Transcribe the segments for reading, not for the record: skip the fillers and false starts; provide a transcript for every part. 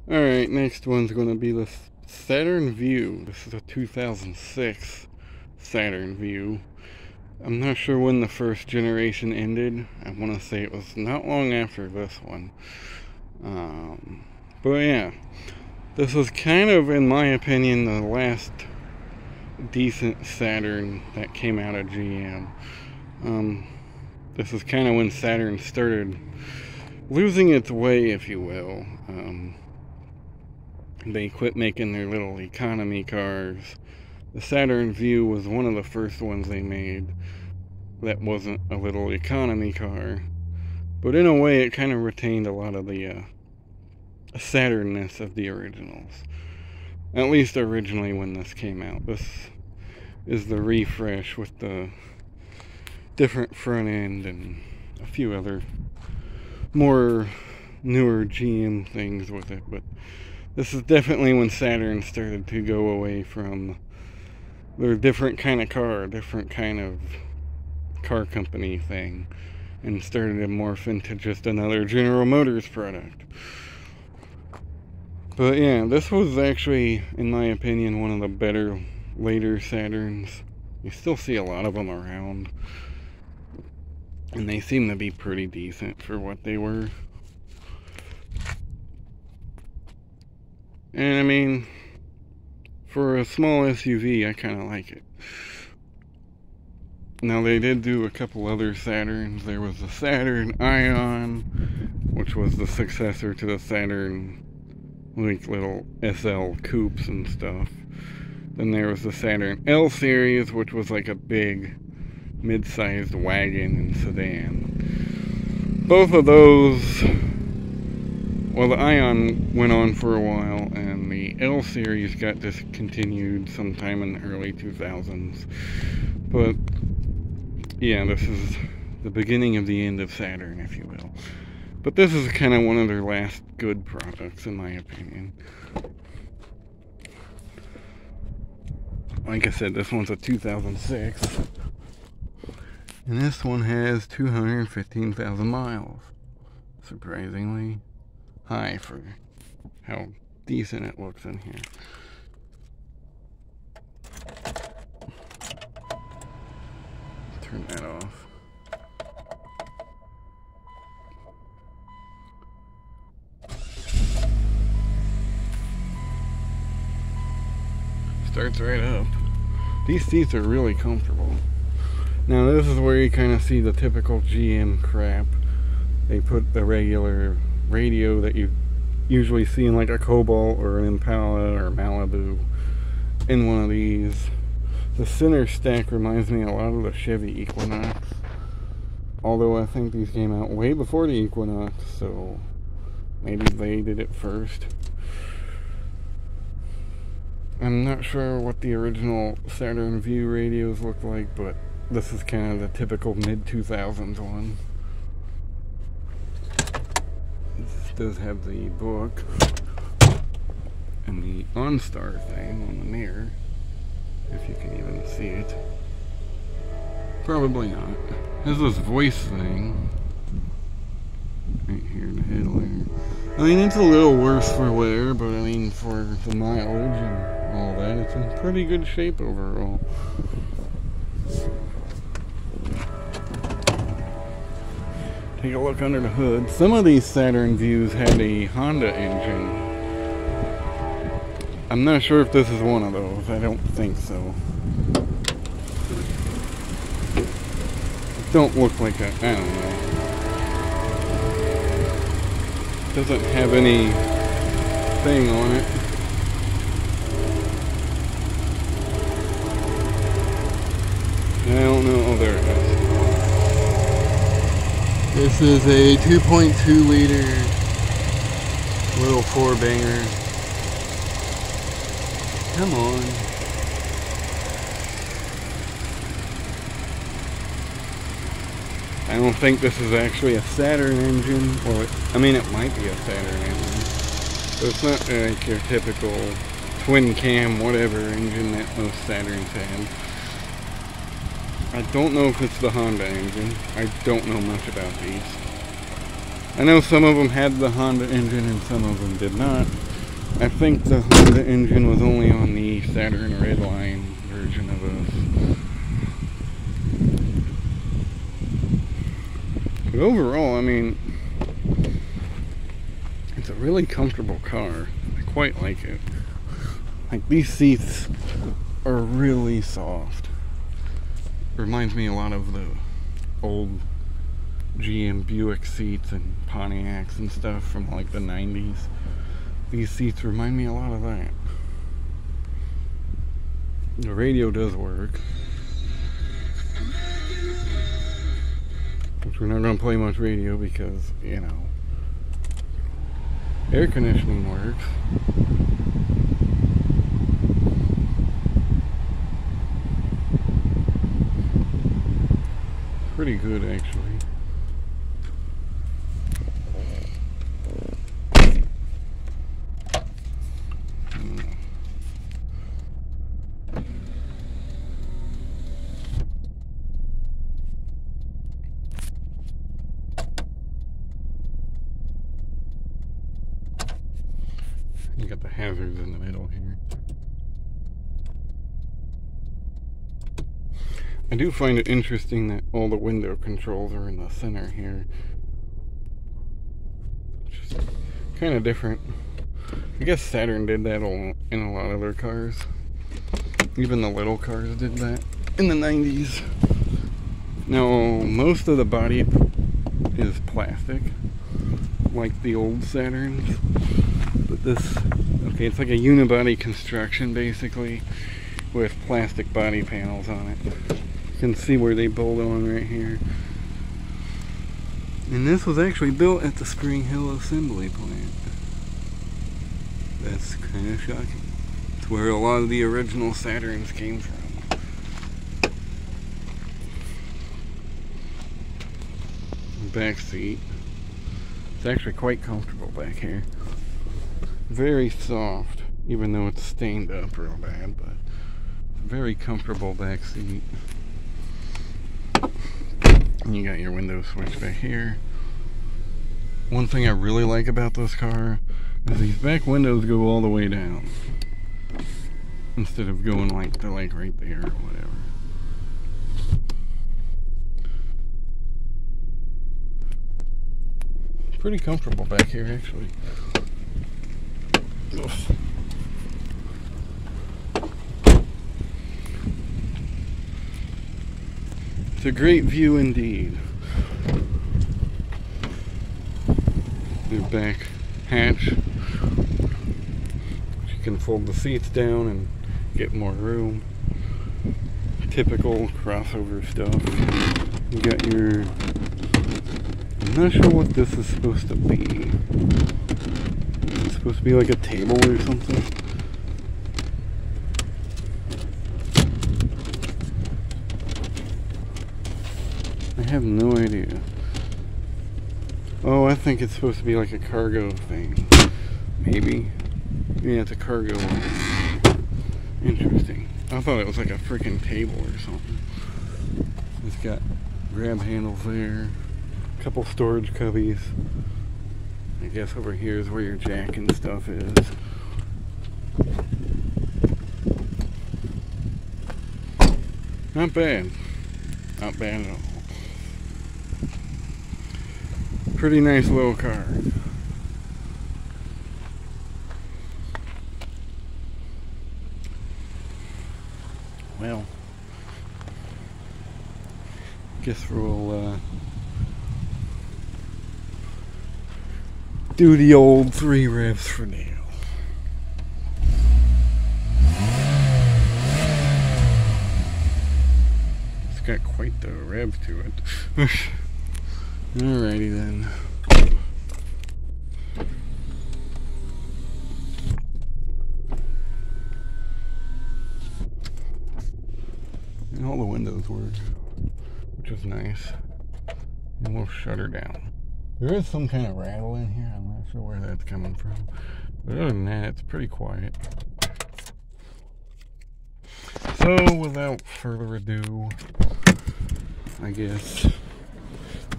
Alright, next one's going to be the Saturn Vue. This is a 2006 Saturn Vue. I'm not sure when the first generation ended. I want to say it was not long after this one. But yeah, this was kind of, in my opinion, the last decent Saturn that came out of GM. This is kind of when Saturn started losing its way, if you will. They quit making their little economy cars. The Saturn Vue was one of the first ones they made that wasn't a little economy car. But in a way, it kind of retained a lot of the Saturn-ness of the originals. At least originally when this came out. This is the refresh with the different front end and a few other more newer GM things with it. But this is definitely when Saturn started to go away from their different kind of car, different kind of car company thing, and started to morph into just another General Motors product. But yeah, this was actually, in my opinion, one of the better later Saturns. You still see a lot of them around, and they seem to be pretty decent for what they were. And I mean, for a small SUV, I kind of like it. Now, they did do a couple other Saturns. There was the Saturn Ion, which was the successor to the Saturn, like, little SL coupes and stuff. Then there was the Saturn L series, which was like a big, mid-sized wagon and sedan. Both of those, well, the Ion went on for a while, and the L series got discontinued sometime in the early 2000s. But yeah, this is the beginning of the end of Saturn, if you will. But this is kind of one of their last good products, in my opinion. Like I said, this one's a 2006. And this one has 215,000 miles. Surprisingly high for how decent it looks in here. Turn that off. Starts right up. These seats are really comfortable. Now this is where you kind of see the typical GM crap. They put the regular radio that you usually see in like a Cobalt or an Impala or Malibu in one of these. The center stack reminds me a lot of the Chevy Equinox, although I think these came out way before the Equinox, so maybe they did it first. I'm not sure what the original Saturn Vue radios look like, but this is kind of the typical mid-2000s one. This does have the book and the OnStar thing on the mirror, if you can even see it. Probably not. There's this voice thing right here in the headlamp. I mean, it's a little worse for wear, but I mean, for the mileage and all that, it's in pretty good shape overall. Take a look under the hood. Some of these Saturn Vues had a Honda engine. I'm not sure if this is one of those. I don't think so. It don't look like a, I don't know. Doesn't have any thing on it. I don't know. Oh, there it is. This is a 2.2 liter little four-banger. Come on. I don't think this is actually a Saturn engine. Well, I mean, it might be a Saturn engine, but it's not like your typical twin cam whatever engine that most Saturns had. I don't know if it's the Honda engine. I don't know much about these. I know some of them had the Honda engine and some of them did not. I think the Honda engine was only on the Saturn Redline version of this. But overall, I mean, it's a really comfortable car. I quite like it. Like, these seats are really soft. Reminds me a lot of the old GM Buick seats and Pontiacs and stuff from like the 90s. These seats remind me a lot of that. The radio does work, which we're not going to play much radio because, you know, air conditioning works. Pretty good, actually. You got the hazards in the middle here. I do find it interesting that all the window controls are in the center here. It's just kind of different. I guess Saturn did that in a lot of their cars. Even the little cars did that in the 90s. Now, most of the body is plastic, like the old Saturns. But this, okay, it's like a unibody construction basically, with plastic body panels on it. You can see where they bolt on right here. And this was actually built at the Spring Hill Assembly Plant. That's kind of shocking. It's where a lot of the original Saturns came from. Back seat. It's actually quite comfortable back here. Very soft, even though it's stained up real bad, but very comfortable back seat. And you got your window switch back here. One thing I really like about this car is these back windows go all the way down, instead of going like to like right there or whatever. Pretty comfortable back here, actually. Oof. It's a great view indeed. The back hatch. You can fold the seats down and get more room. Typical crossover stuff. You got your... I'm not sure what this is supposed to be. It's supposed to be like a table or something. I have no idea. Oh, I think it's supposed to be like a cargo thing. Maybe. Yeah, it's a cargo one. Interesting. I thought it was like a freaking table or something. It's got grab handles there. A couple storage cubbies. I guess over here is where your jack and stuff is. Not bad. Not bad at all. Pretty nice little car. Well, guess we'll do the old 3 revs for now. It's got quite the rev to it. Alrighty then. And all the windows work, which is nice. And we'll shut her down. There is some kind of rattle in here. I'm not sure where that's coming from. But other than that, it's pretty quiet. So, without further ado, I guess,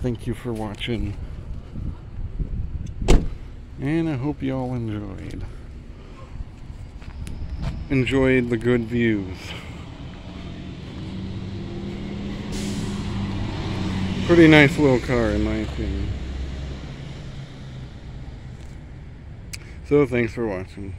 thank you for watching. And I hope you all enjoyed. enjoyed the good views. Pretty nice little car in my opinion. So thanks for watching.